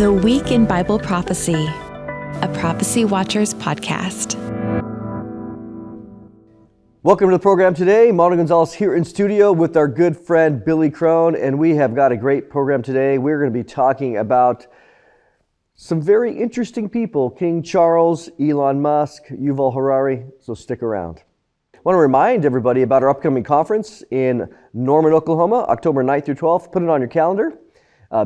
The Week in Bible Prophecy, a Prophecy Watchers podcast. Welcome to the program today. Mono Gonzalez here in studio with our good friend Billy Crone, and we have got a great program today. We're going to be talking about some very interesting people: King Charles, Elon Musk, Yuval Harari, so stick around. I want to remind everybody about our upcoming conference in Norman, Oklahoma, October 9th through 12th. Put it on your calendar.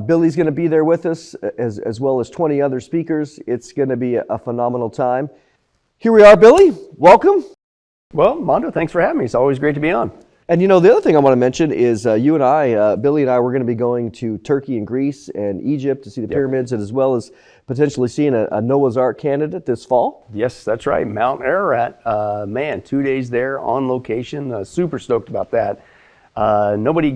Billy's going to be there with us, as well as 20 other speakers. It's going to be a phenomenal time. Here we are, Billy. Welcome. Well, Mondo, thanks for having me. It's always great to be on. And you know, the other thing I want to mention is you and I, Billy and I, we're going to be going to Turkey and Greece and Egypt to see the pyramids, and as well as potentially seeing a Noah's Ark candidate this fall. Yes, that's right. Mount Ararat. 2 days there on location. Super stoked about that. Nobody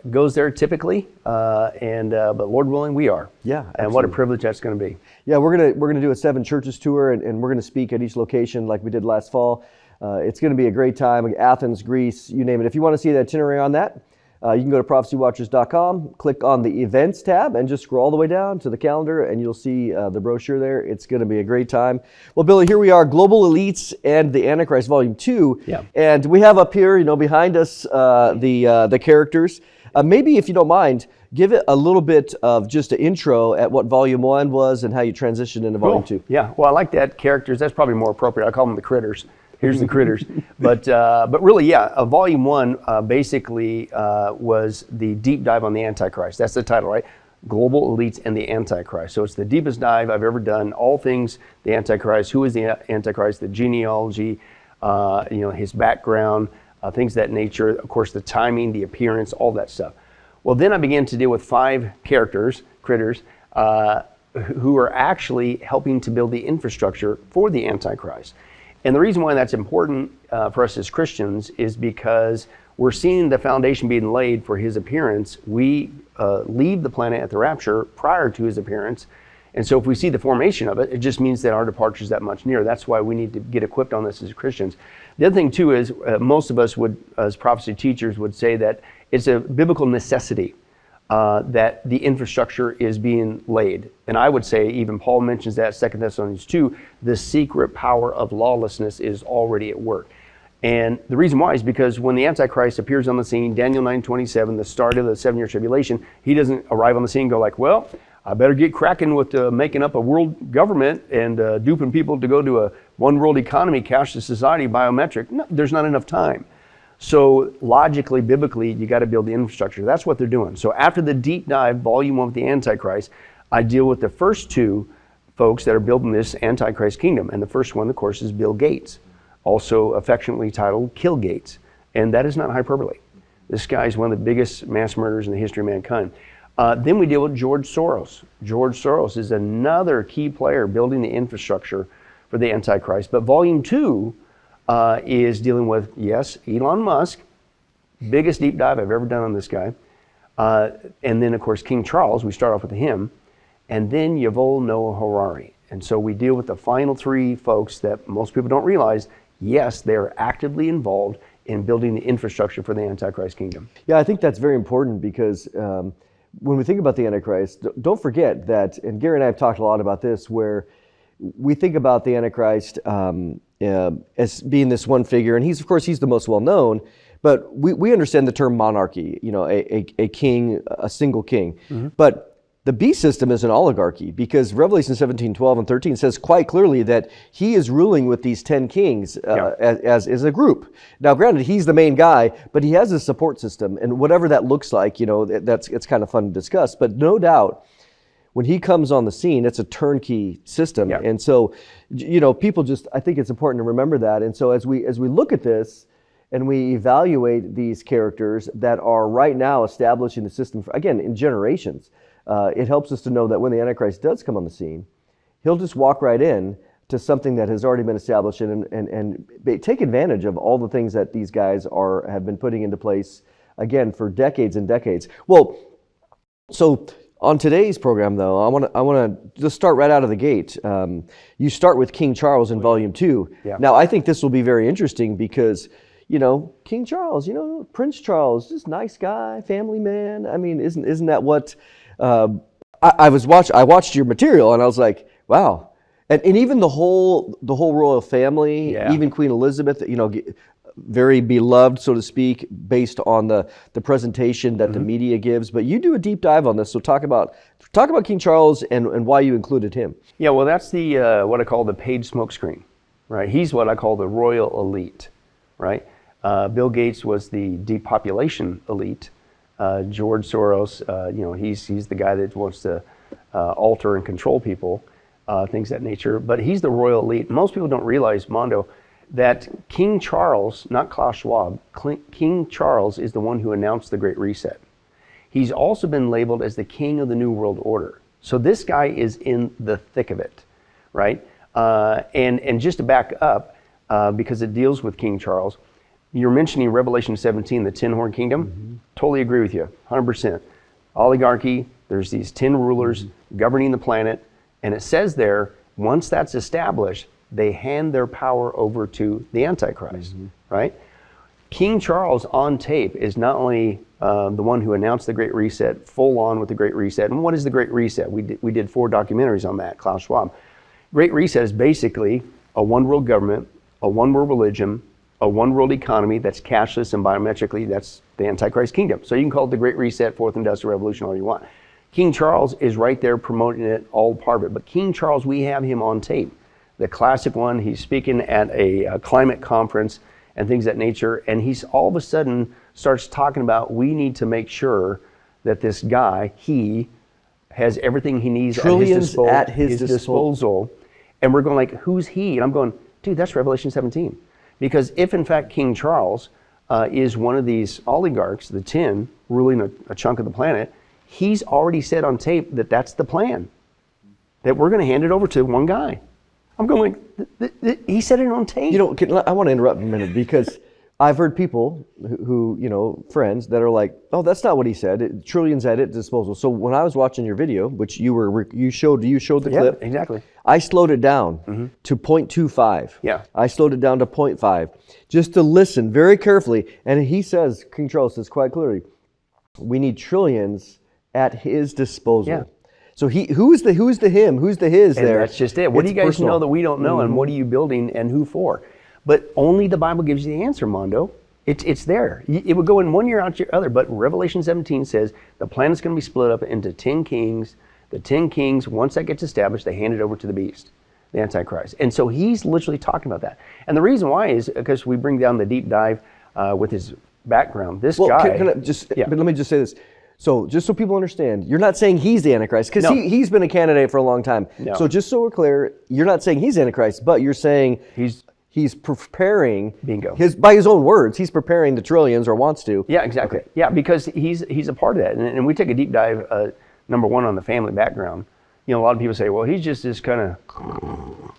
goes there typically, but Lord willing, we are. Yeah, absolutely. And what a privilege that's going to be. Yeah, we're gonna do a 7 churches tour, and we're gonna speak at each location like we did last fall. It's going to be a great time. Athens, Greece, you name it. If you want to see the itinerary on that, you can go to prophecywatchers.com, click on the events tab, and just scroll all the way down to the calendar, and you'll see the brochure there. It's going to be a great time. Well, Billy, here we are, Global Elites and the Antichrist, Volume 2. Yeah. And we have up here, behind us, the characters. Maybe, if you don't mind, give it a little bit of just an intro at what Volume 1 was and how you transitioned into Volume 2. Yeah, well, I like that. Characters, that's probably more appropriate. I call them the critters. Here's the critters. But really, Volume 1 basically was the deep dive on the Antichrist. That's the title, right? Global Elites and the Antichrist. So it's the deepest dive I've ever done. All things the Antichrist. Who is the Antichrist? The genealogy, his background, things of that nature. Of course, the timing, the appearance, all that stuff. Well, then I began to deal with 5 critters, who are actually helping to build the infrastructure for the Antichrist. And the reason why that's important for us as Christians is because we're seeing the foundation being laid for his appearance. We leave the planet at the rapture prior to his appearance. And so if we see the formation of it, it just means that our departure is that much nearer. That's why we need to get equipped on this as Christians. The other thing too is most of us would, as prophecy teachers, would say that it's a biblical necessity that the infrastructure is being laid. And I would say, even Paul mentions that, 2 Thessalonians 2, the secret power of lawlessness is already at work. And the reason why is because when the Antichrist appears on the scene, Daniel 9:27, the start of the 7-year tribulation, he doesn't arrive on the scene and go like, well, I better get cracking with making up a world government and duping people to go to a one world economy, cashless society, biometric. No, there's not enough time. So logically, biblically, you got to build the infrastructure. That's what they're doing. So after the deep dive, Volume 1 of the Antichrist, I deal with the first 2 folks that are building this Antichrist kingdom. And the first one, of course, is Bill Gates, also affectionately titled Kill Gates. And that is not hyperbole. This guy is one of the biggest mass murderers in the history of mankind. Then we deal with George Soros. George Soros is another key player building the infrastructure for the Antichrist. But Volume 2 is dealing with, yes, Elon Musk, biggest deep dive I've ever done on this guy. And then, of course, King Charles, we start off with him. And then Yuval Noah Harari. And so we deal with the final 3 folks that most people don't realize, yes, they're actively involved in building the infrastructure for the Antichrist kingdom. Yeah, I think that's very important because when we think about the Antichrist, don't forget that, and Gary and I have talked a lot about this, where we think about the Antichrist as being this one figure, and he's the most well-known, but we understand the term monarchy, a king, a single king. Mm-hmm. But the beast system is an oligarchy, because Revelation 17:12 and 13 says quite clearly that he is ruling with these 10 kings as a group. Now, granted, he's the main guy, but he has a support system, and whatever that looks like, it's kind of fun to discuss. But no doubt, when he comes on the scene, it's a turnkey system. Yeah. And so, people I think it's important to remember that. And so as we look at this and we evaluate these characters that are right now establishing the system, again, in generations, it helps us to know that when the Antichrist does come on the scene, he'll just walk right in to something that has already been established and take advantage of all the things that these guys have been putting into place, again, for decades and decades. Well, so on today's program, though, I want to just start right out of the gate. You start with King Charles in Volume 2. Yeah. Now, I think this will be very interesting because, King Charles, Prince Charles, just nice guy, family man. I mean, isn't that what I watched your material and I was like, wow. And even the whole royal family, even Queen Elizabeth, very beloved, so to speak, based on the presentation that the media gives. But you do a deep dive on this, so talk about King Charles and why you included him. Yeah, well, that's the what I call the paid smokescreen, right? He's what I call the royal elite, right? Bill Gates was the depopulation elite. George Soros, he's the guy that wants to alter and control people. Things of that nature, but he's the royal elite. Most people don't realize, Mondo, that King Charles, not Klaus Schwab, King Charles is the one who announced the Great Reset. He's also been labeled as the king of the New World Order. So this guy is in the thick of it, right? And just to back up, because it deals with King Charles, you're mentioning Revelation 17, the 10-horn kingdom. Totally agree with you, 100%. Oligarchy, there's these 10 rulers governing the planet. And it says there, once that's established, they hand their power over to the Antichrist, right? King Charles on tape is not only the one who announced the Great Reset, full on with the Great Reset. And what is the Great Reset? We did 4 documentaries on that, Klaus Schwab. Great Reset is basically a one world government, a one world religion, a one world economy that's cashless and biometrically. That's the Antichrist kingdom. So you can call it the Great Reset, Fourth Industrial Revolution, all you want. King Charles is right there promoting it, all part of it. But King Charles, we have him on tape. The classic one, he's speaking at a climate conference and things of that nature. And he's all of a sudden starts talking about, we need to make sure that this guy, he has everything he needs at his disposal. And we're going like, who's he? And I'm going, dude, that's Revelation 17. Because if in fact King Charles is one of these oligarchs, the 10, ruling a chunk of the planet, he's already said on tape that that's the plan, that we're going to hand it over to one guy. I'm going like, he said it on tape. I want to interrupt a minute because I've heard people who, friends that are like, oh, that's not what he said. Trillions at its disposal. So when I was watching your video, which you showed the clip. Yeah, exactly. I slowed it down to 0.25. Yeah. I slowed it down to 0.5 just to listen very carefully. And King Charles says quite clearly, we need trillions at his disposal. Yeah. So who's the him? Who's the his and there? That's just it. What do you guys know that we don't know, and what are you building and who for? But only the Bible gives you the answer, Mondo. It's there. It would go in one year out your other, but Revelation 17 says the planet's going to be split up into 10 kings. The 10 kings, once that gets established, they hand it over to the beast, the Antichrist. And so he's literally talking about that. And the reason why is because we bring down the deep dive with his background. This guy... But let me just say this. So just so people understand, you're not saying he's the Antichrist, because he's been a candidate for a long time. No. So just so we're clear, you're not saying he's Antichrist, but you're saying he's preparing, bingo, by his own words, he's preparing the trillions, or wants to. Yeah, exactly. Okay. Yeah, because he's a part of that. And we take a deep dive, number one, on the family background. A lot of people say, well, he's just this kind of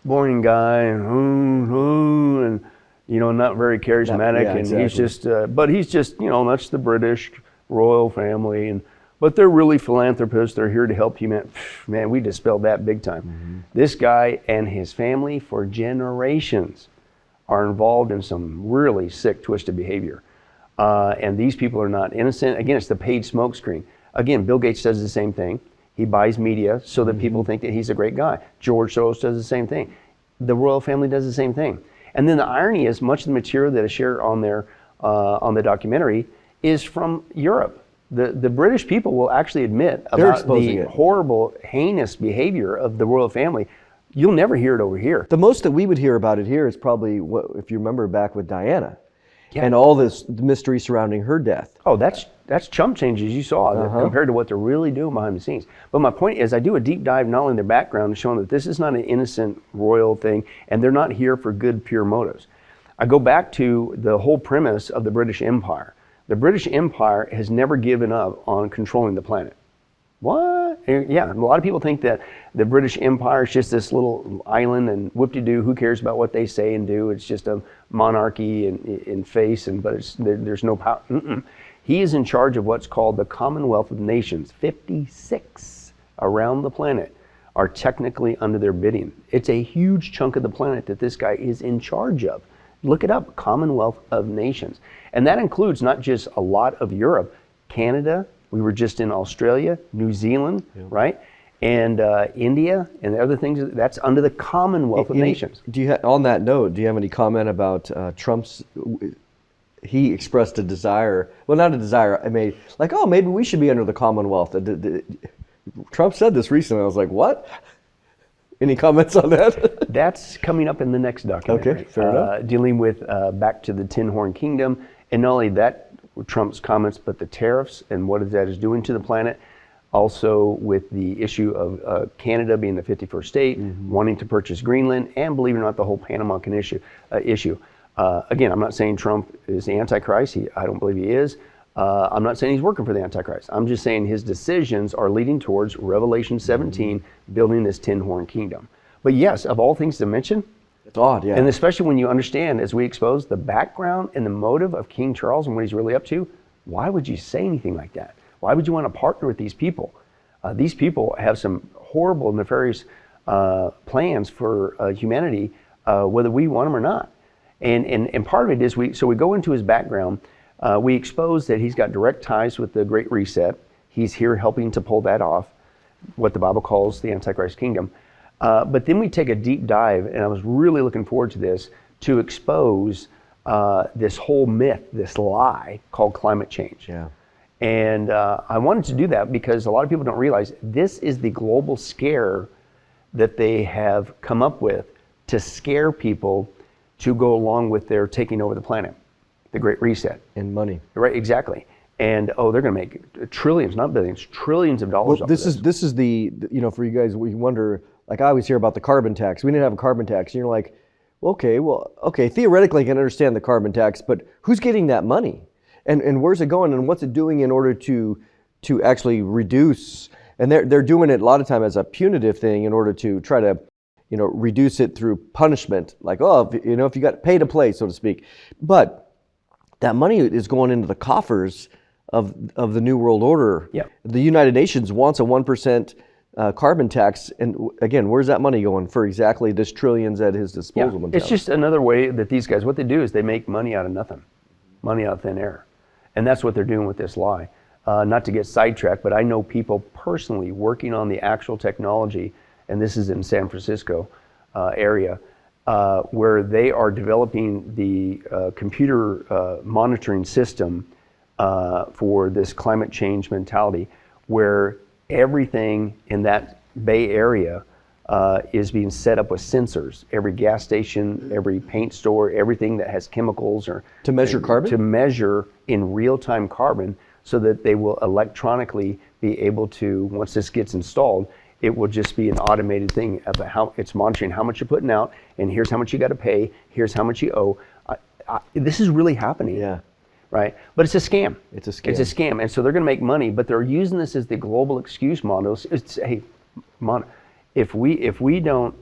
boring guy, and not very charismatic, and he's just, but he's just, that's the British royal family, but they're really philanthropists. They're here to help humanity. Man, we dispelled that big time. This guy and his family for generations are involved in some really sick, twisted behavior. And these people are not innocent. Again, it's the paid smokescreen. Again, Bill Gates does the same thing. He buys media so that people think that he's a great guy. George Soros does the same thing. The royal family does the same thing. And then the irony is, much of the material that is shared on there, on the documentary, is from Europe. The British people will actually admit about the horrible, heinous behavior of the royal family. You'll never hear it over here. The most that we would hear about it here is probably, if you remember back with Diana, and all this mystery surrounding her death. Oh, that's chump change, as you saw, compared to what they're really doing behind the scenes. But my point is, I do a deep dive not only in their background, showing that this is not an innocent royal thing, and they're not here for good, pure motives. I go back to the whole premise of the British Empire. The British Empire has never given up on controlling the planet. What? Yeah, a lot of people think that the British Empire is just this little island and whoop-de-doo, who cares about what they say and do? It's just a monarchy in face, but there's no power. He is in charge of what's called the Commonwealth of Nations. 56 around the planet are technically under their bidding. It's a huge chunk of the planet that this guy is in charge of. Look it up, Commonwealth of Nations. And that includes not just a lot of Europe, Canada, We were just in Australia, New Zealand, right? And India and the other things. That's under the Commonwealth of Nations. On that note, do you have any comment about Trump's? He expressed a desire. Well, not a desire. I mean, like, oh, maybe we should be under the Commonwealth. Trump said this recently. I was like, what? Any comments on that? That's coming up in the next documentary. Okay, fair enough. Dealing with back to the Tin Horn Kingdom, and not only that, Trump's comments, but the tariffs and what that is doing to the planet. Also with the issue of Canada being the 51st state, wanting to purchase Greenland, and believe it or not, the whole Panama issue. Again, I'm not saying Trump is the Antichrist. I don't believe he is. I'm not saying he's working for the Antichrist. I'm just saying his decisions are leading towards Revelation 17, building this tin horn kingdom. But yes, of all things to mention, it's odd, yeah. And especially when you understand, as we expose the background and the motive of King Charles and what he's really up to, why would you say anything like that? Why would you want to partner with these people? These people have some horrible, nefarious plans for humanity, whether we want them or not. And part of it is we go into his background. We expose that he's got direct ties with the Great Reset. He's here helping to pull that off, what the Bible calls the Antichrist kingdom. But then we take a deep dive, and I was really looking forward to this, to expose this whole myth, this lie called climate change. Yeah. And I wanted to do that because a lot of people don't realize this is the global scare that they have come up with to scare people to go along with their taking over the planet, the Great Reset. And money. Right, exactly. And they're going to make trillions, not billions, trillions of dollars. Well, this is the, for you guys, we wonder, like I always hear about the carbon tax. We didn't have a carbon tax. And you're like, okay, theoretically I can understand the carbon tax, but who's getting that money? And where's it going, and what's it doing in order to actually reduce? And they're doing it a lot of time as a punitive thing in order to try to, reduce it through punishment. Like, if you got pay to play, so to speak. But that money is going into the coffers of the New World Order. Yep. The United Nations wants a 1% carbon tax, and again, where's that money going for exactly this trillions at his disposal? Yeah. It's just another way that these guys, what they do is they make money out of nothing, money out of thin air. And that's what they're doing with this lie. Not to get sidetracked, but I know people personally working on the actual technology, and this is in San Francisco area, where they are developing the computer monitoring system for this climate change mentality, where everything in that Bay Area is being set up with sensors. Every gas station, every paint store, everything that has chemicals or to measure carbon? To measure in real-time carbon, so that they will electronically be able to, once this gets installed, it will just be an automated thing of how it's monitoring how much you're putting out, and here's how much you got to pay, here's how much you owe. This is really happening. Yeah. Right? But it's a scam. It's a scam. It's a scam. And so they're going to make money, but they're using this as the global excuse model. If we don't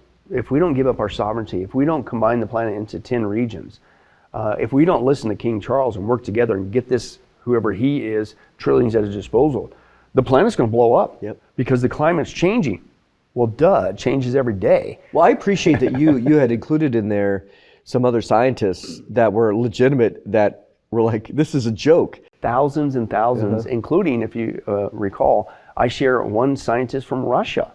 give up our sovereignty, if we don't combine the planet into 10 regions, if we don't listen to King Charles and work together and get this, whoever he is, trillions at his disposal, the planet's going to blow up. Yep. Because the climate's changing. Well, it changes every day. Well, I appreciate that you had included in there some other scientists that were legitimate, that were like, this is a joke. Thousands and thousands, including, if you recall, I share one scientist from Russia,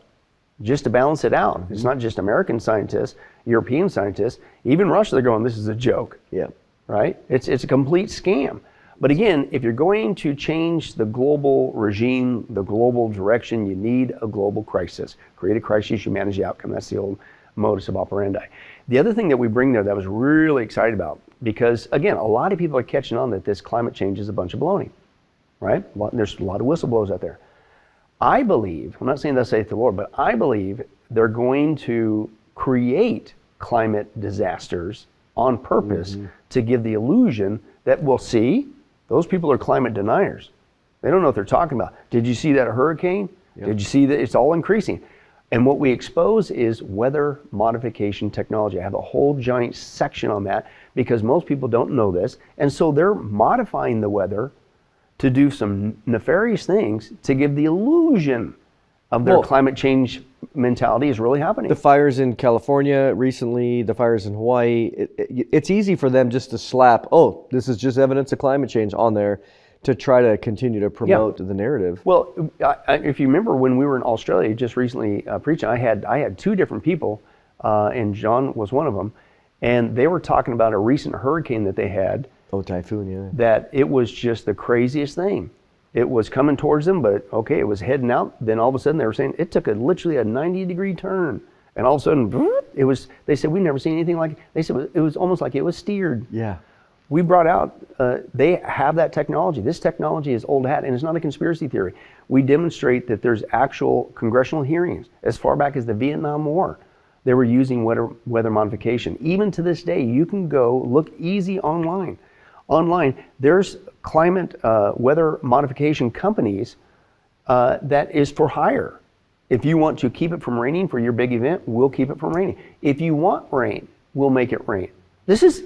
just to balance it out. It's not just American scientists, European scientists, even Russia, they're going, this is a joke. Yeah. Right? It's a complete scam. But again, if you're going to change the global regime, the global direction, you need a global crisis. Create a crisis, you manage the outcome. That's the old modus of operandi. The other thing that we bring there that I was really excited about, because again, a lot of people are catching on that this climate change is a bunch of baloney, right? There's a lot of whistleblowers out there. I believe, I'm not saying thus saith the Lord, but I believe they're going to create climate disasters on purpose to give the illusion that we'll see. Those people are climate deniers. They don't know what they're talking about. Did you see that hurricane? Yep. Did you see that it's all increasing? And what we expose is weather modification technology. I have a whole giant section on that because most people don't know this. And so they're modifying the weather to do some nefarious things to give the illusion of their climate change mentality is really happening. The fires in California recently, the fires in Hawaii, it's easy for them just to slap, this is just evidence of climate change on there. to try to continue to promote the narrative. Well, if you remember when we were in Australia just recently preaching, I had two different people, and John was one of them, and they were talking about a recent hurricane that they had. Oh, typhoon, yeah. That it was just the craziest thing. It was coming towards them, but okay, it was heading out. Then all of a sudden they were saying it took literally a 90-degree turn. And all of a sudden, it was, they said, we've never seen anything like it. They said it was almost like it was steered. Yeah. We brought out, they have that technology. This technology is old hat, and it's not a conspiracy theory. We demonstrate that there's actual congressional hearings. As far back as the Vietnam War, they were using weather modification. Even to this day, you can go look easy online. There's climate weather modification companies that is for hire. If you want to keep it from raining for your big event, we'll keep it from raining. If you want rain, we'll make it rain. This is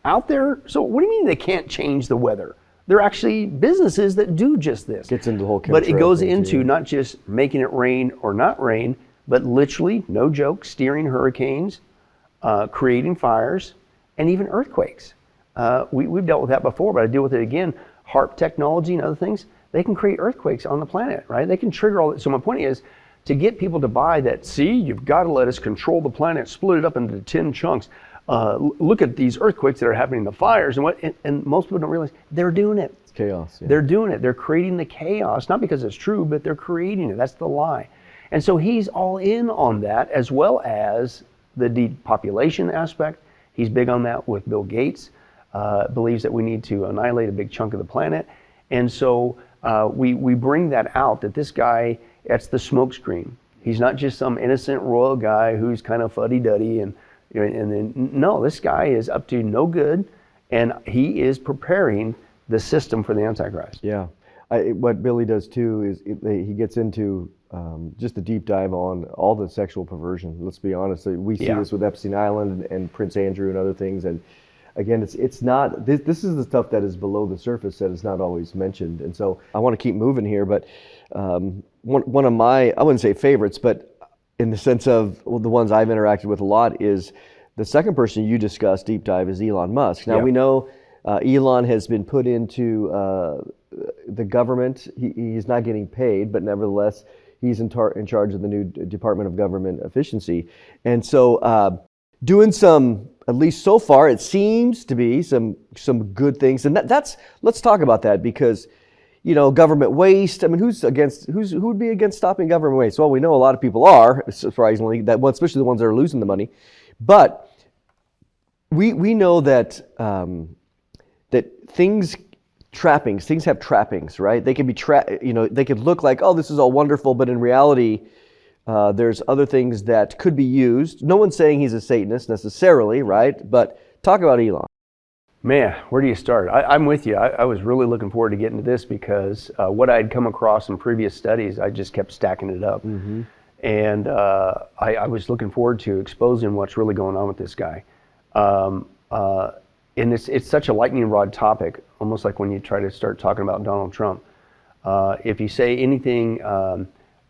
out there. So what do you mean they can't change the weather? There are actually businesses that do just this. Gets into the whole But it goes into too. not just making it rain or not rain, but literally, no joke, steering hurricanes, creating fires, and even earthquakes. We've dealt with that before, but I deal with it again. HARP technology and other things, they can create earthquakes on the planet, right? They can trigger all that. So my point is to get people to buy that, see, you've got to let us control the planet, split it up into 10 chunks. Look at these earthquakes that are happening, the fires, and most people don't realize they're doing it. It's chaos. Yeah. They're doing it. They're creating the chaos, not because it's true, but they're creating it. That's the lie. And so he's all in on that, as well as the depopulation aspect. He's big on that with Bill Gates. Believes that we need to annihilate a big chunk of the planet. And so we bring that out, that this guy, that's the smokescreen. He's not just some innocent royal guy who's kind of fuddy-duddy and then, no, this guy is up to no good, and he is preparing the system for the Antichrist. Yeah. What Billy does too is he gets into just a deep dive on all the sexual perversion. Let's be honest. We see this with Epstein Island and Prince Andrew and other things. And again, it's not, this is the stuff that is below the surface that is not always mentioned. And so I want to keep moving here, but one of my, I wouldn't say favorites, but in the sense of the ones I've interacted with a lot is the second person you discussed, deep dive, is Elon Musk. Now we know Elon has been put into the government. He's not getting paid, but nevertheless, he's in charge of the new Department of Government Efficiency. And so doing some, at least so far, it seems to be some good things. And let's talk about that, because government waste. I mean, who would be against stopping government waste? Well, we know a lot of people are, surprisingly, especially the ones that are losing the money. But we know that things have trappings, right? They can be they could look like, oh, this is all wonderful, but in reality, there's other things that could be used. No one's saying he's a Satanist necessarily, right? But talk about Elon. Man, where do you start? I'm with you. I was really looking forward to getting to this because what I had come across in previous studies, I just kept stacking it up. Mm-hmm. And I was looking forward to exposing what's really going on with this guy. And it's such a lightning rod topic, almost like when you try to start talking about Donald Trump. If you say anything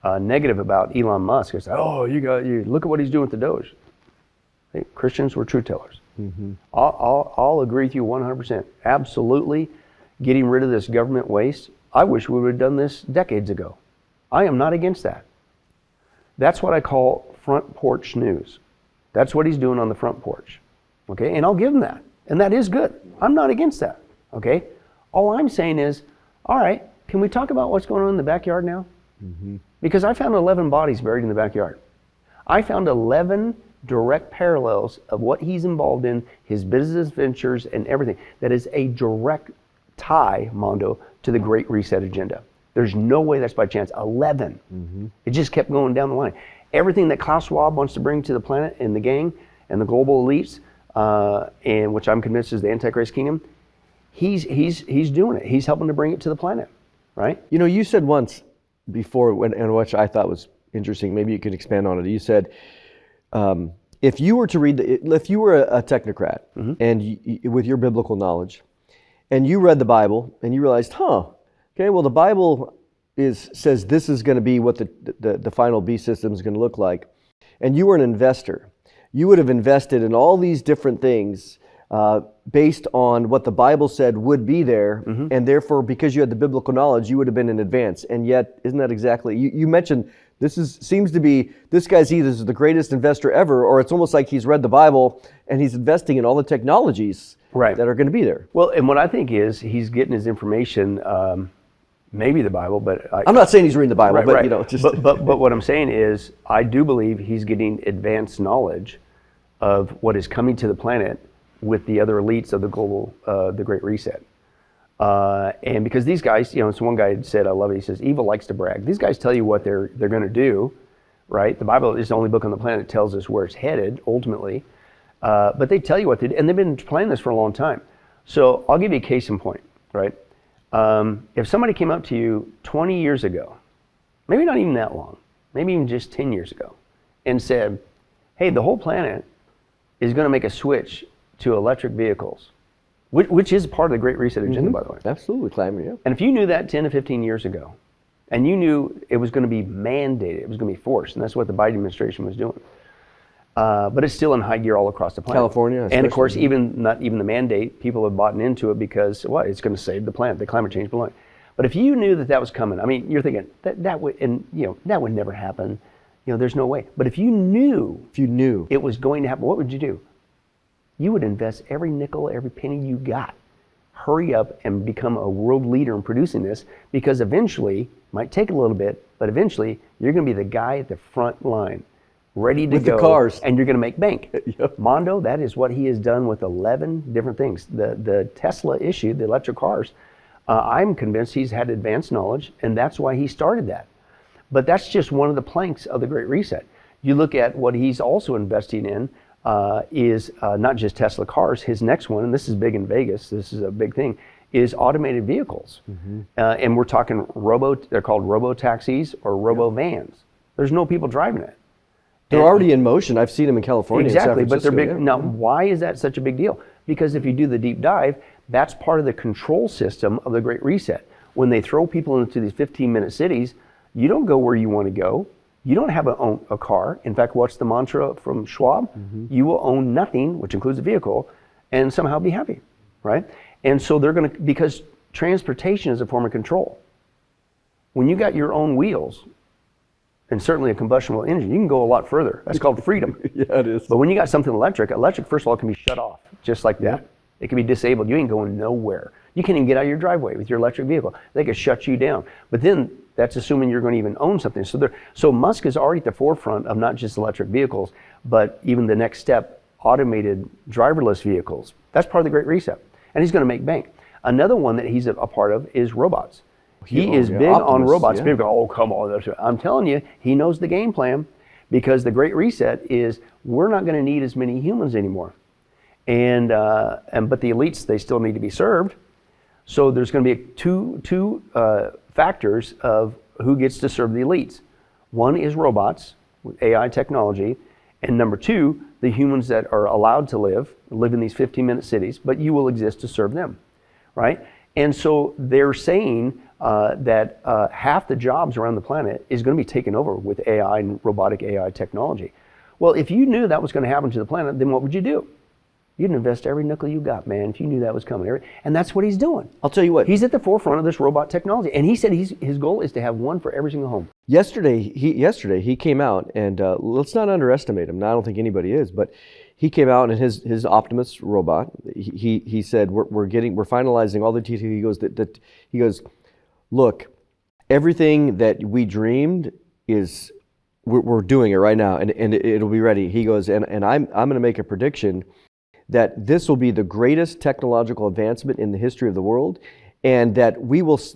negative about Elon Musk, it's like, oh, you look at what he's doing with the Doge. Hey, Christians were truth tellers. Mm-hmm. I'll agree with you 100%. Absolutely, getting rid of this government waste. I wish we would have done this decades ago. I am not against that. That's what I call front porch news. That's what he's doing on the front porch. Okay, and I'll give him that. And that is good. I'm not against that. Okay, all I'm saying is, all right, can we talk about what's going on in the backyard now? Mm-hmm. Because I found 11 bodies buried in the backyard. I found 11 direct parallels of what he's involved in, his business ventures and everything. That is a direct tie, Mondo, to the Great Reset agenda. There's no way that's by chance. 11. Mm-hmm. It just kept going down the line. Everything that Klaus Schwab wants to bring to the planet and the gang and the global elites, and which I'm convinced is the Antichrist kingdom, he's doing it. He's helping to bring it to the planet, right? You said once before, and which I thought was interesting, maybe you could expand on it. You said, if you were a technocrat, mm-hmm. and with your biblical knowledge, and you read the Bible and you realized, okay, well the Bible says this is going to be what the final beast system is going to look like, and you were an investor, you would have invested in all these different things based on what the Bible said would be there, and therefore, because you had the biblical knowledge, you would have been in advance. And yet, isn't that exactly, you mentioned, seems to be, this guy's either the greatest investor ever, or it's almost like he's read the Bible and he's investing in all the technologies that are going to be there. Well, and what I think is he's getting his information, maybe the Bible, but I'm not saying he's reading the Bible, but you know, just but what I'm saying is I do believe he's getting advanced knowledge of what is coming to the planet with the other elites of the global, the Great Reset. And because these guys, you know, so one guy said, I love it, he says, evil likes to brag. These guys tell you what they're going to do, right? The Bible is the only book on the planet that tells us where it's headed, ultimately. But they tell you what they do, and they've been planning this for a long time. So I'll give you a case in point, right? If somebody came up to you 20 years ago, maybe not even that long, maybe even just 10 years ago, and said, hey, the whole planet is going to make a switch to electric vehicles, which is part of the Great Reset agenda, by the way. Absolutely, climate, yeah. And if you knew that 10 to 15 years ago, and you knew it was going to be mandated, it was going to be forced, and that's what the Biden administration was doing. But it's still in high gear all across the planet. California, and of course, not even the mandate, people have bought into it because it's going to save the planet, the climate change balloon. But if you knew that was coming, I mean, you're thinking that would, and you know, that would never happen. You know, there's no way. But if you knew it was going to happen, what would you do? You would invest every nickel, every penny you got. Hurry up and become a world leader in producing this, because eventually, might take a little bit, but eventually you're going to be the guy at the front line, ready to with go, the cars, and you're going to make bank. Yep. Mondo, that is what he has done with 11 different things. The Tesla issue, the electric cars, I'm convinced he's had advanced knowledge, and that's why he started that. But that's just one of the planks of the Great Reset. You look at what he's also investing in is not just Tesla cars. His next one, and this is big in Vegas, this is a big thing, is automated vehicles. And we're talking they're called robo-taxis or robo-vans. There's no people driving it. They're already in motion. I've seen them in California. Exactly, and but they're big. Yeah. Now, why is that such a big deal? Because if you do the deep dive, that's part of the control system of the Great Reset. When they throw people into these 15-minute cities, you don't go where you want to go. You don't have a car. In fact, what's the mantra from Schwab? You will own nothing, which includes a vehicle, and somehow be happy, right? And so they're going to, because transportation is a form of control. When you got your own wheels, and certainly a combustion engine, you can go a lot further. That's called freedom. Yeah, it is. But when you got something electric, first of all, can be shut off, just like that. It can be disabled. You ain't going nowhere. You can't even get out of your driveway with your electric vehicle. They could shut you down. But then that's assuming you're going to even own something. So Musk is already at the forefront of not just electric vehicles, but even the next step, automated driverless vehicles. That's part of the Great Reset. And he's going to make bank. Another one that he's a part of is robots. He is big on robots. People go, oh, come on. I'm telling you, he knows the game plan, because the Great Reset is we're not going to need as many humans anymore. But the elites, they still need to be served. So there's going to be two factors of who gets to serve the elites. One is robots with AI technology, and number two, the humans that are allowed to live in these 15-minute cities, but you will exist to serve them, right? And so they're saying that half the jobs around the planet is going to be taken over with AI and robotic AI technology. Well, if you knew that was going to happen to the planet, then what would you do? You'd invest every nickel you got, man, if you knew that was coming. And that's what he's doing. I'll tell you what. He's at the forefront of this robot technology. And he said his goal is to have one for every single home. Yesterday he came out, and let's not underestimate him. Now, I don't think anybody is, but he came out, and his Optimus robot, he said, we're finalizing all the details. He goes, look, everything that we dreamed is, we're doing it right now, and it'll be ready. He goes, and I'm going to make a prediction that this will be the greatest technological advancement in the history of the world, and that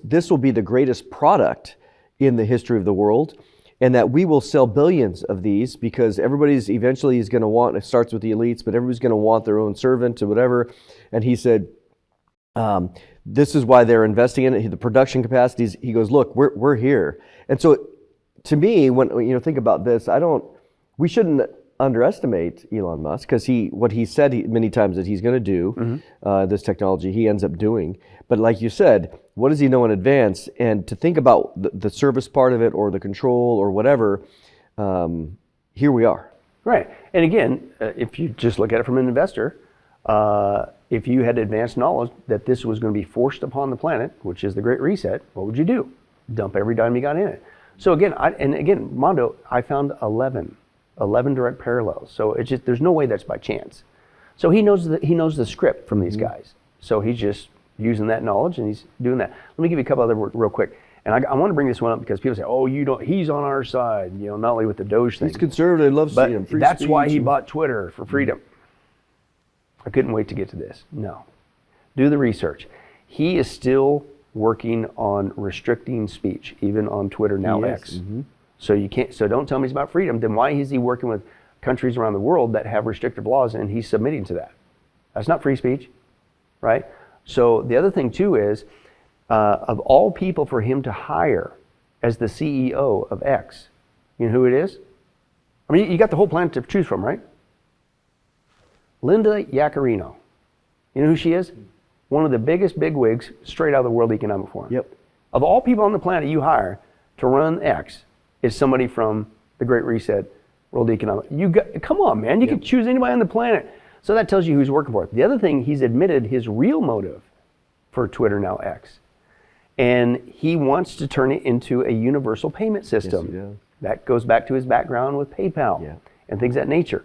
this will be the greatest product in the history of the world, and that we will sell billions of these, because everybody's eventually is going to want, it starts with the elites, but everybody's going to want their own servant or whatever. And he said, this is why they're investing in it, the production capacities. He goes, look, we're here. And so to me, when think about this, we shouldn't underestimate Elon Musk, because what he said many times that he's going to do, this technology, he ends up doing. But like you said, what does he know in advance? And to think about the service part of it, or the control, or whatever, here we are. Right. And again, if you just look at it from an investor, If you had advanced knowledge that this was going to be forced upon the planet, which is the Great Reset, what would you do? Dump every dime you got in it. So again, Mondo, I found 11 direct parallels. So it's just, there's no way that's by chance. So he knows the script from these guys. So he's just using that knowledge and he's doing that. Let me give you a couple other real quick. And I want to bring this one up because people say, oh, he's on our side, not only with the Doge thing. He's conservative, loves freedom. But that's why he bought Twitter, for freedom. I couldn't wait to get to this. No. Do the research. He is still working on restricting speech, even on Twitter, now X. So don't tell me he's about freedom. Then why is he working with countries around the world that have restrictive laws and he's submitting to that? That's not free speech, right? So the other thing too is, of all people for him to hire as the CEO of X, you know who it is? I mean, you got the whole planet to choose from, right? Linda Yaccarino. You know who she is? One of the biggest bigwigs straight out of the World Economic Forum. Yep. Of all people on the planet you hire to run X is somebody from the Great Reset, World Economic. Come on, man. You can choose anybody on the planet. So that tells you who's working for it. The other thing, he's admitted his real motive for Twitter, now X. And he wants to turn it into a universal payment system. Yes, he does. That goes back to his background with PayPal and things of that nature,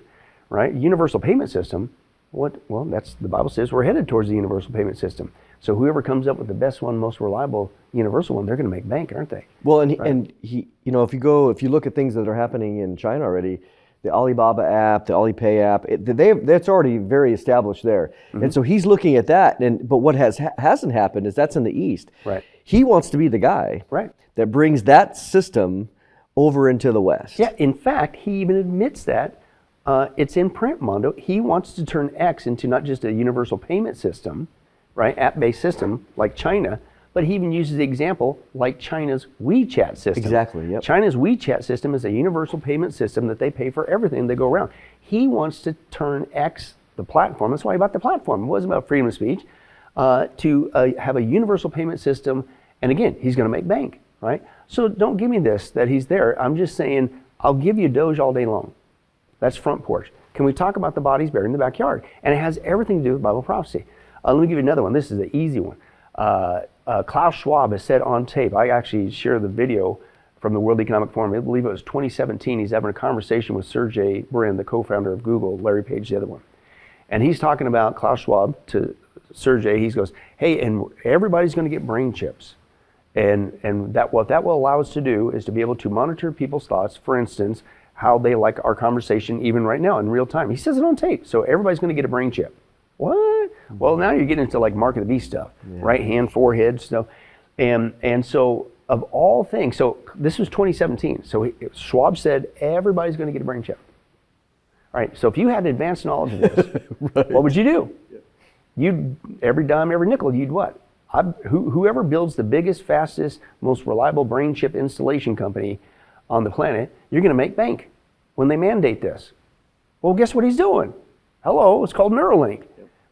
right? Universal payment system. Well, that's, the Bible says we're headed towards the universal payment system. So whoever comes up with the best one, most reliable universal one, they're going to make bank, aren't they? Well, and he, if you look at things that are happening in China already, the Alibaba app, the Alipay app, that's already very established there. And so he's looking at that. But what hasn't happened is that's in the East. Right. He wants to be the guy that brings that system over into the West. Yeah. In fact, he even admits that. It's in print, Mondo. He wants to turn X into not just a universal payment system, right, app-based system like China, but he even uses the example like China's WeChat system. Exactly, yep. China's WeChat system is a universal payment system that they pay for everything they go around. He wants to turn X, the platform, that's why he bought the platform. It wasn't about freedom of speech, to have a universal payment system. And again, he's going to make bank, right? So don't give me this, that he's there. I'm just saying, I'll give you Doge all day long. That's front porch. Can we talk about the bodies buried in the backyard? And it has everything to do with Bible prophecy. Let me give you another one. This is the easy one. Klaus Schwab has said on tape, I actually shared the video from the World Economic Forum, I believe it was 2017, he's having a conversation with Sergey Brin, the co-founder of Google, Larry Page, the other one. And he's talking about Klaus Schwab to Sergey, he goes, hey, and everybody's going to get brain chips. And what that will allow us to do is to be able to monitor people's thoughts, for instance, how they like our conversation even right now in real time. He says it on tape, so everybody's going to get a brain chip. What? Well, now you're getting into like Mark of the Beast stuff, right hand, forehead stuff. And so of all things, so this was 2017. So Schwab said everybody's going to get a brain chip. All right, so if you had advanced knowledge of this, what would you do? You'd, every dime, every nickel, you'd what? Whoever builds the biggest, fastest, most reliable brain chip installation company on the planet, you're going to make bank when they mandate this. Well, guess what he's doing? Hello, it's called Neuralink,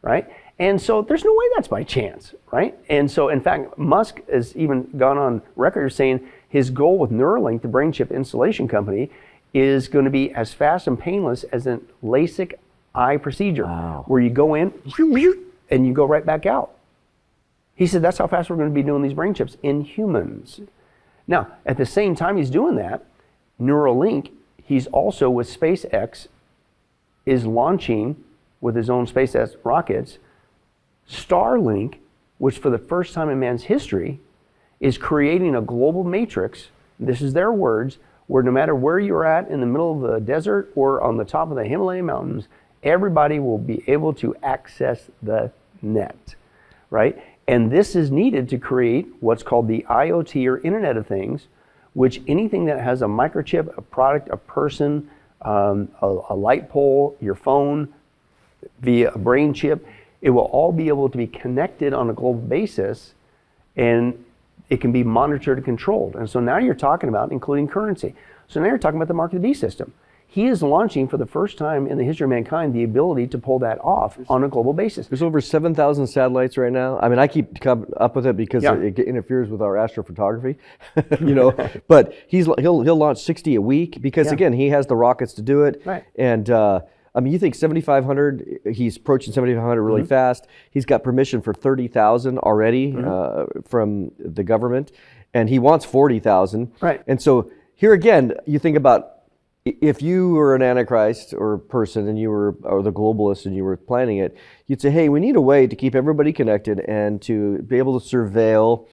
right? And so there's no way that's by chance, right? And so, in fact, Musk has even gone on record saying his goal with Neuralink, the brain chip installation company, is going to be as fast and painless as a LASIK eye procedure, where you go in and you go right back out. He said that's how fast we're going to be doing these brain chips in humans. Now, at the same time he's doing that, Neuralink, he's also with SpaceX, is launching with his own SpaceX rockets, Starlink, which for the first time in man's history is creating a global matrix, this is their words, where no matter where you're at in the middle of the desert or on the top of the Himalayan mountains, everybody will be able to access the net, right? And this is needed to create what's called the IoT, or Internet of Things, which anything that has a microchip, a product, a person, a light pole, your phone, via a brain chip, it will all be able to be connected on a global basis, and it can be monitored and controlled. And so now you're talking about including currency. So now you're talking about the Mark of the Beast system. He is launching for the first time in the history of mankind the ability to pull that off on a global basis. There's over 7,000 satellites right now. I mean, I keep up with it because it interferes with our astrophotography, you know. But he'll launch 60 a week because again, he has the rockets to do it. Right. And I mean, you think 7,500, he's approaching 7,500 really fast. He's got permission for 30,000 already from the government, and he wants 40,000. Right. And so here again, you think about if you were an Antichrist or a person and you were, or the globalist and you were planning it, you'd say, hey, we need a way to keep everybody connected and to be able to surveil.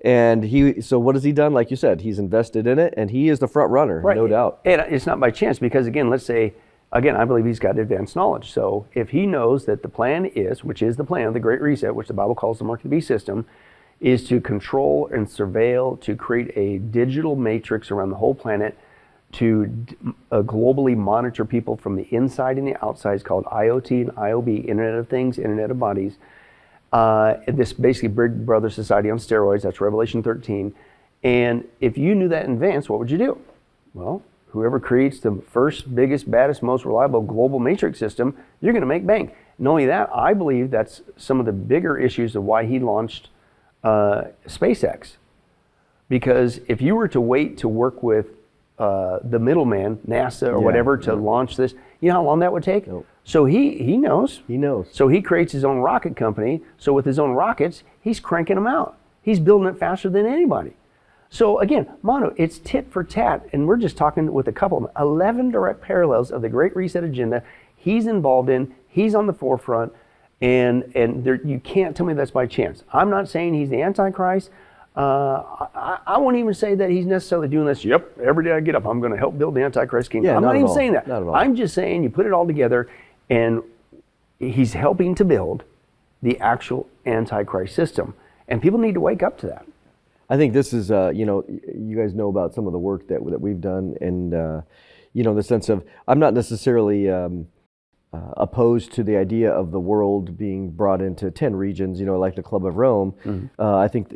And so what has he done? Like you said, he's invested in it, and he is the front runner, no doubt. And it's not by chance, because again, let's say, I believe he's got advanced knowledge. So if he knows that the plan is, which is the plan of the Great Reset, which the Bible calls the Mark of the Beast system, is to control and surveil, to create a digital matrix around the whole planet, to globally monitor people from the inside and the outside. It's called IoT and IOB, Internet of Things, Internet of Bodies. This basically Big Brother society on steroids, that's Revelation 13. And if you knew that in advance, what would you do? Well, whoever creates the first, biggest, baddest, most reliable global matrix system, you're going to make bank. Not only that, I believe that's some of the bigger issues of why he launched SpaceX. Because if you were to wait to work with the middleman, NASA or whatever, to launch this, you know how long that would take? Nope. So he knows. He knows. So he creates his own rocket company. So with his own rockets, he's cranking them out. He's building it faster than anybody. So again, Manu, it's tit for tat. And we're just talking with a couple of them. 11 direct parallels of the Great Reset agenda he's involved in. He's on the forefront. And there, you can't tell me that's by chance. I'm not saying he's the Antichrist. I won't even say that he's necessarily doing this. Yep, every day I get up, I'm going to help build the Antichrist kingdom. Yeah, I'm not even saying that. Not at all. I'm just saying you put it all together, and he's helping to build the actual Antichrist system. And people need to wake up to that. I think this is, you guys know about some of the work that we've done, and, in the sense of, I'm not necessarily opposed to the idea of the world being brought into 10 regions, like the Club of Rome. I think,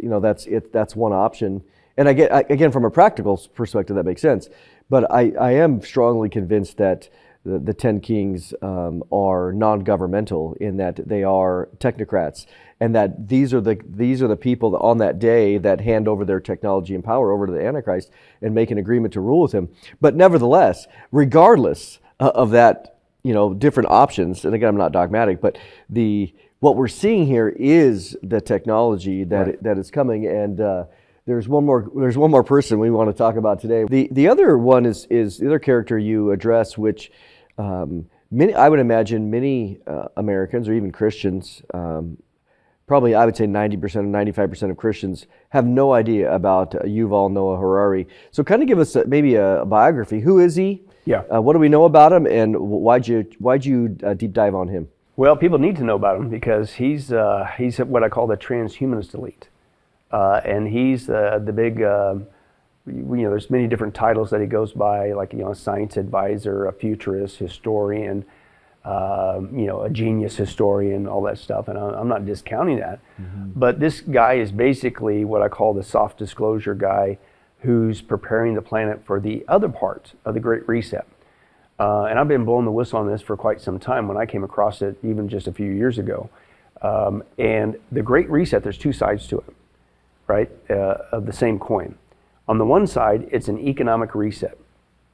that's one option. And again, from a practical perspective, that makes sense. But I am strongly convinced that the 10 kings are non-governmental, in that they are technocrats, and that these are the people on that day that hand over their technology and power over to the Antichrist and make an agreement to rule with him. But nevertheless, regardless of that, different options, and again, I'm not dogmatic, but what we're seeing here is the technology that is coming, and there's one more person we want to talk about today. The other one is the other character you address, which I would imagine many Americans or even Christians, probably I would say 90% or 95% of Christians have no idea about Yuval Noah Harari. So kind of give us maybe a biography. Who is he? Yeah. What do we know about him, and why'd you deep dive on him? Well, people need to know about him because he's what I call the transhumanist elite, and he's the big. There's many different titles that he goes by, like a science advisor, a futurist, historian, a genius historian, all that stuff. And I'm not discounting that, but this guy is basically what I call the soft disclosure guy, who's preparing the planet for the other part of the Great Reset. And I've been blowing the whistle on this for quite some time when I came across it, even just a few years ago. And the Great Reset, there's two sides to it, right, of the same coin. On the one side, it's an economic reset.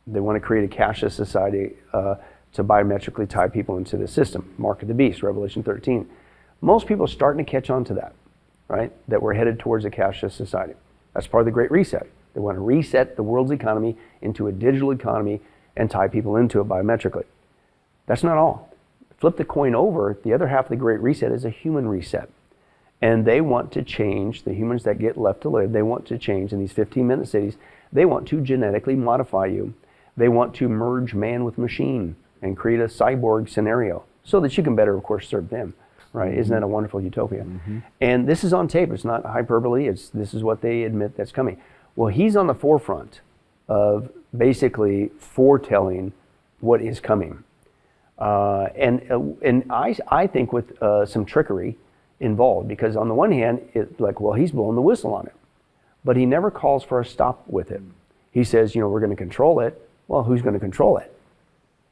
They want to create a cashless society to biometrically tie people into the system. Mark of the Beast, Revelation 13. Most people are starting to catch on to that, right, that we're headed towards a cashless society. That's part of the Great Reset. They want to reset the world's economy into a digital economy and tie people into it biometrically. That's not all. Flip the coin over, the other half of the Great Reset is a human reset. And they want to change, the humans that get left to live, they want to change in these 15-minute cities. They want to genetically modify you. They want to merge man with machine and create a cyborg scenario so that you can better, of course, serve them. Right? Isn't that a wonderful utopia? And this is on tape. It's not hyperbole. This is what they admit that's coming. Well, he's on the forefront of basically foretelling what is coming. And I think with some trickery involved, because on the one hand, he's blowing the whistle on it, but he never calls for a stop with it. He says, we're going to control it. Well, who's going to control it?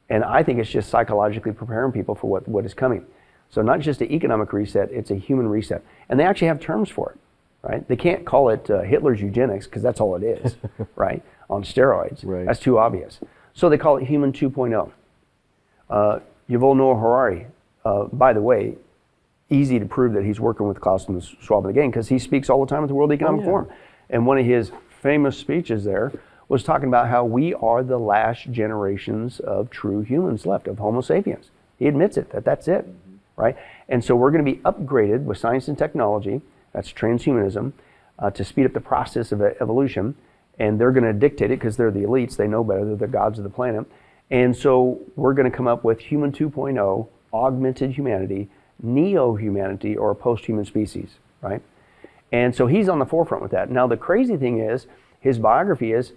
And I think it's just psychologically preparing people for what is coming. So not just an economic reset, it's a human reset. And they actually have terms for it, right? They can't call it Hitler's eugenics, because that's all it is, right? On steroids. Right. That's too obvious. So they call it human 2.0. Yuval Noah Harari, by the way, easy to prove that he's working with Klaus and Schwab and the gang because he speaks all the time at the World Economic Forum. And one of his famous speeches there was talking about how we are the last generations of true humans left, of Homo sapiens. He admits it, that's it, right? And so we're going to be upgraded with science and technology, that's transhumanism, to speed up the process of evolution. And they're going to dictate it because they're the elites, they know better, they're the gods of the planet. And so we're going to come up with human 2.0, augmented humanity, neo-humanity, or a post-human species, right? And so he's on the forefront with that. Now the crazy thing is, his biography is,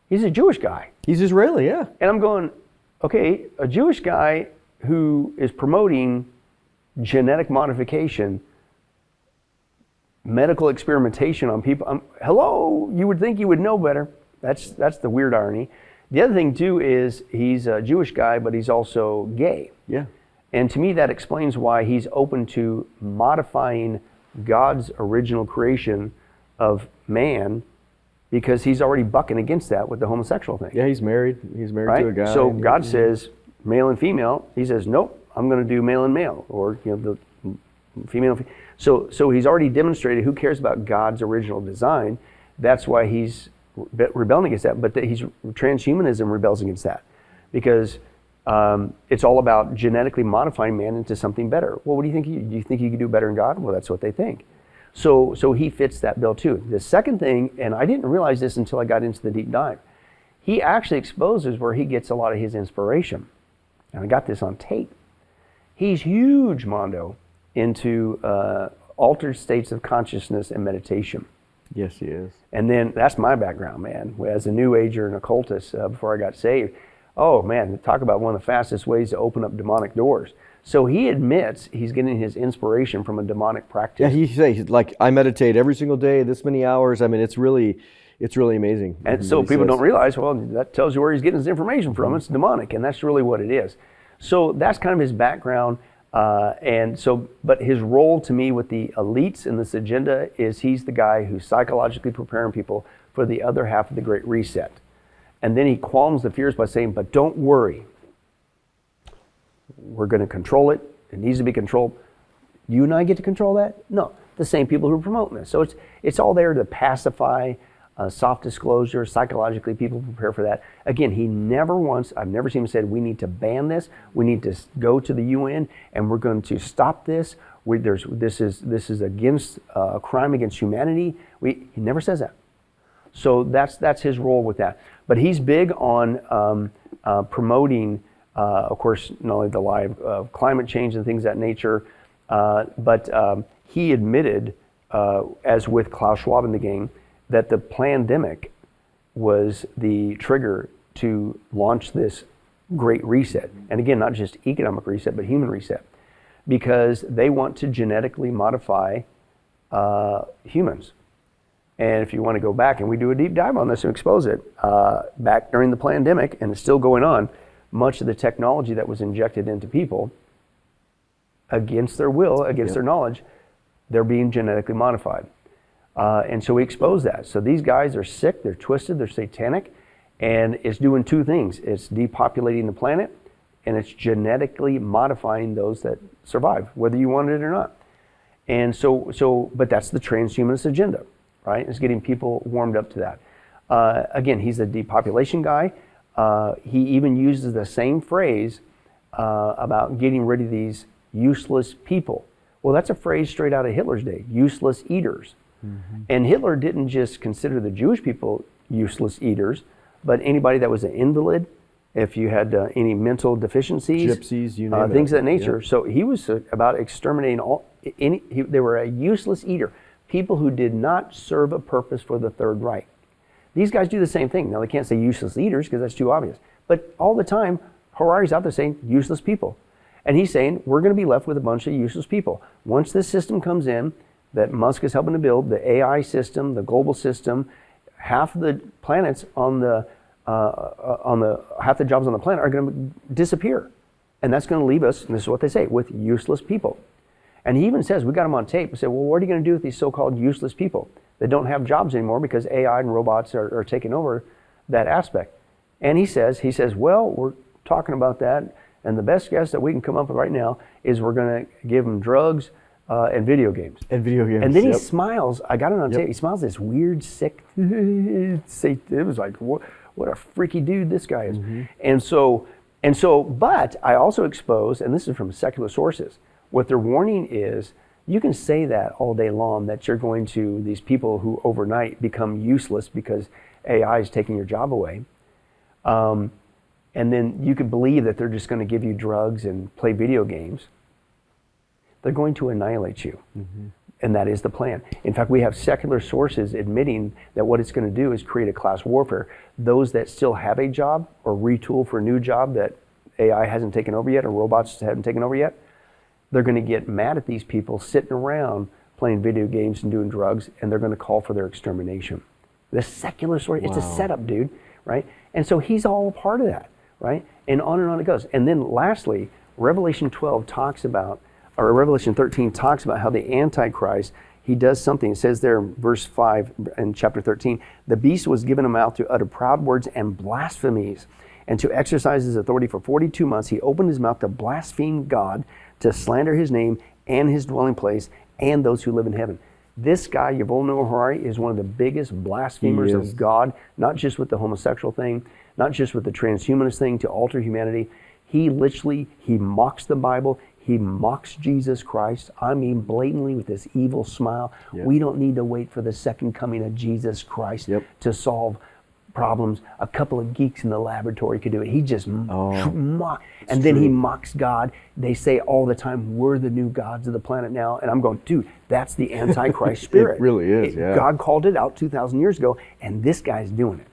he's a Jewish guy. He's Israeli, yeah. And I'm going, okay, a Jewish guy who is promoting genetic modification, medical experimentation on people. Hello, you would think you would know better. That's the weird irony. The other thing too is he's a Jewish guy, but he's also gay. Yeah. And to me, that explains why he's open to modifying God's original creation of man, because he's already bucking against that with the homosexual thing. Yeah, he's married. He's married to a guy. So God says male and female. He says, nope, I'm going to do male and male, or the female. So he's already demonstrated who cares about God's original design. That's why he's rebelling against that. But transhumanism rebels against that, because it's all about genetically modifying man into something better. Well, what do you think? Do you think you can do better than God? Well, that's what they think. So he fits that bill too. The second thing, and I didn't realize this until I got into the deep dive, he actually exposes where he gets a lot of his inspiration. And I got this on tape. He's huge, Mondo, into altered states of consciousness and meditation. Yes, he is. And then that's my background, man. As a New Ager and occultist before I got saved, oh man, talk about one of the fastest ways to open up demonic doors. So he admits he's getting his inspiration from a demonic practice. Yeah, he says, like, I meditate every single day, this many hours. I mean, it's really amazing. And so people don't realize, well, that tells you where he's getting his information from. It's demonic, and that's really what it is. So that's kind of his background. But his role to me with the elites in this agenda is he's the guy who's psychologically preparing people for the other half of the Great Reset. And then he calms the fears by saying, but don't worry. We're going to control it. It needs to be controlled. You and I get to control that? No, the same people who are promoting this. So it's all there to pacify, soft disclosure, psychologically people prepare for that. Again, he never once, I've never seen him say, we need to ban this. We need to go to the UN and we're going to stop this. This is against a crime against humanity. He never says that. So that's his role with that. But he's big on promoting, of course, not only the lie of climate change and things of that nature, but he admitted, as with Klaus Schwab and the gang, that the pandemic was the trigger to launch this great reset. And again, not just economic reset, but human reset, because they want to genetically modify humans. And if you want to go back, and we do a deep dive on this and expose it, back during the pandemic, and it's still going on, much of the technology that was injected into people against their will, against their knowledge, they're being genetically modified. And so we expose that. So these guys are sick, they're twisted, they're satanic, and it's doing two things. It's depopulating the planet, and it's genetically modifying those that survive, whether you want it or not. And but that's the transhumanist agenda, right? It's getting people warmed up to that. Again, he's a depopulation guy. He even uses the same phrase about getting rid of these useless people. Well, that's a phrase straight out of Hitler's day, useless eaters. Mm-hmm. And Hitler didn't just consider the Jewish people useless eaters, but anybody that was an invalid, if you had any mental deficiencies, gypsies, you name things it. of that nature. Yeah. So he was about exterminating they were a useless eater, people who did not serve a purpose for the Third Reich. These guys do the same thing. Now, they can't say useless eaters because that's too obvious. But all the time, Harari's out there saying useless people. And he's saying we're going to be left with a bunch of useless people. Once this system comes in that Musk is helping to build, the AI system, the global system, half of the planets on the half the jobs on the planet are going to disappear. And that's going to leave us, and this is what they say, with useless people. And he even says, we got him on tape, and said, well, what are you going to do with these so-called useless people that don't have jobs anymore because AI and robots are taking over that aspect? And he says, well, we're talking about that. And the best guess that we can come up with right now is we're going to give them drugs and video games. And video games. And then he yep. smiles. I got it on tape. He smiles this weird, sick. It was like, what a freaky dude this guy is. Mm-hmm. And so, but I also expose, and this is from secular sources, what their warning is, you can say that all day long, that you're going to, these people who overnight become useless because AI is taking your job away. And then you could believe that they're just going to give you drugs and play video games. They're going to annihilate you. Mm-hmm. And that is the plan. In fact, we have secular sources admitting that what it's going to do is create a class warfare. Those that still have a job or retool for a new job that AI hasn't taken over yet or robots haven't taken over yet, they're going to get mad at these people sitting around playing video games and doing drugs, and they're going to call for their extermination. The secular source, it's a setup, dude, right? And so he's all a part of that, right? And on it goes. And then lastly, Revelation 12 talks about, or Revelation 13 talks about how the Antichrist, he does something. It says there, verse 5 in chapter 13, the beast was given a mouth to utter proud words and blasphemies, and to exercise his authority for 42 months. He opened his mouth to blaspheme God, to slander his name and his dwelling place and those who live in heaven. This guy, Yuval Harari, is one of the biggest blasphemers of God, not just with the homosexual thing, not just with the transhumanist thing to alter humanity. He mocks the Bible. He mocks Jesus Christ. I mean, blatantly with this evil smile. Yep. We don't need to wait for the second coming of Jesus Christ to solve problems. A couple of geeks in the laboratory could do it. He just mocks. And then he mocks God. They say all the time, we're the new gods of the planet now. And I'm going, dude, that's the Antichrist spirit. It really is, yeah. God called it out 2,000 years ago, and this guy's doing it.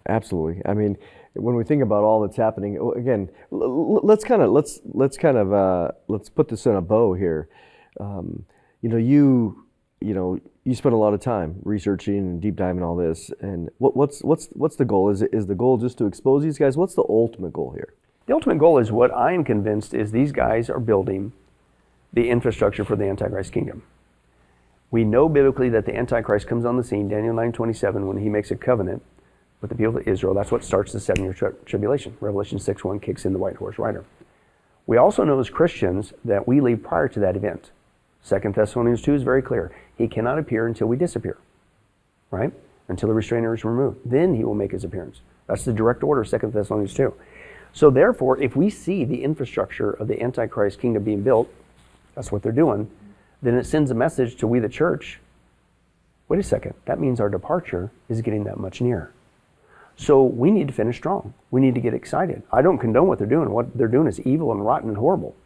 Absolutely. I mean, when we think about all that's happening, again, let's put this in a bow here. You spend a lot of time researching and deep diving all this. And what's the goal? Is the goal just to expose these guys? What's the ultimate goal here? The ultimate goal is, what I am convinced is, these guys are building the infrastructure for the Antichrist kingdom. We know biblically that the Antichrist comes on the scene, Daniel 9:27, when he makes a covenant with the people of Israel. That's what starts the 7-year tribulation. Revelation 6:1 kicks in the white horse rider. We also know as Christians that we leave prior to that event. 2 Thessalonians 2 is very clear. He cannot appear until we disappear, right? Until the restrainer is removed. Then he will make his appearance. That's the direct order of 2 Thessalonians 2. So therefore, if we see the infrastructure of the Antichrist kingdom being built, that's what they're doing, then it sends a message to we the church. Wait a second, that means our departure is getting that much nearer. So we need to finish strong. We need to get excited. I don't condone what they're doing. What they're doing is evil and rotten and horrible.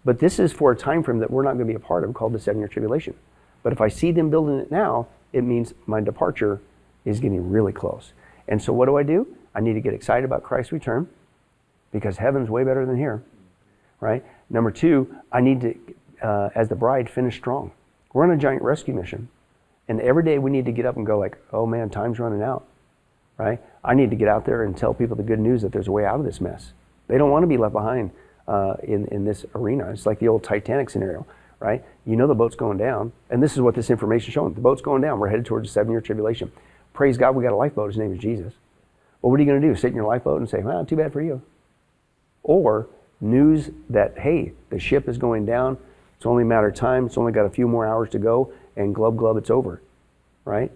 But this is for a time frame that we're not going to be a part of, called the 7-year tribulation. But if I see them building it now, it means my departure is getting really close. And so what do? I need to get excited about Christ's return, because heaven's way better than here, right? Number 2, I need to, as the bride, finish strong. We're on a giant rescue mission. And every day we need to get up and go like, oh man, time's running out, right? I need to get out there and tell people the good news that there's a way out of this mess. They don't want to be left behind in this arena. It's like the old Titanic scenario, right? You know the boat's going down, and this is what this information is showing. The boat's going down. We're headed towards the 7-year tribulation. Praise God, we got a lifeboat. His name is Jesus. Well, what are you going to do? Sit in your lifeboat and say, well, too bad for you? Or news that, hey, the ship is going down. It's only a matter of time. It's only got a few more hours to go, and glub, glub, it's over, right?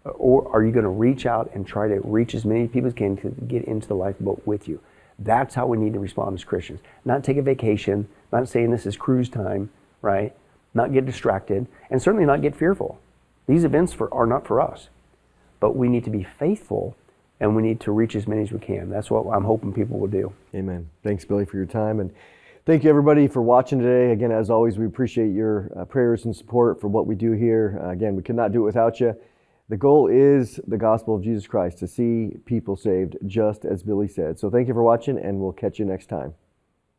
Or are you going to reach out and try to reach as many people as can to get into the lifeboat with you? That's how we need to respond as Christians. Not take a vacation, not saying this is cruise time, right? Not get distracted, and certainly not get fearful. These events are not for us. But we need to be faithful, and we need to reach as many as we can. That's what I'm hoping people will do. Amen. Thanks, Billy, for your time. And thank you, everybody, for watching today. Again, as always, we appreciate your prayers and support for what we do here. Again, we could not do it without you. The goal is the gospel of Jesus Christ, to see people saved, just as Billy said. So thank you for watching, and we'll catch you next time.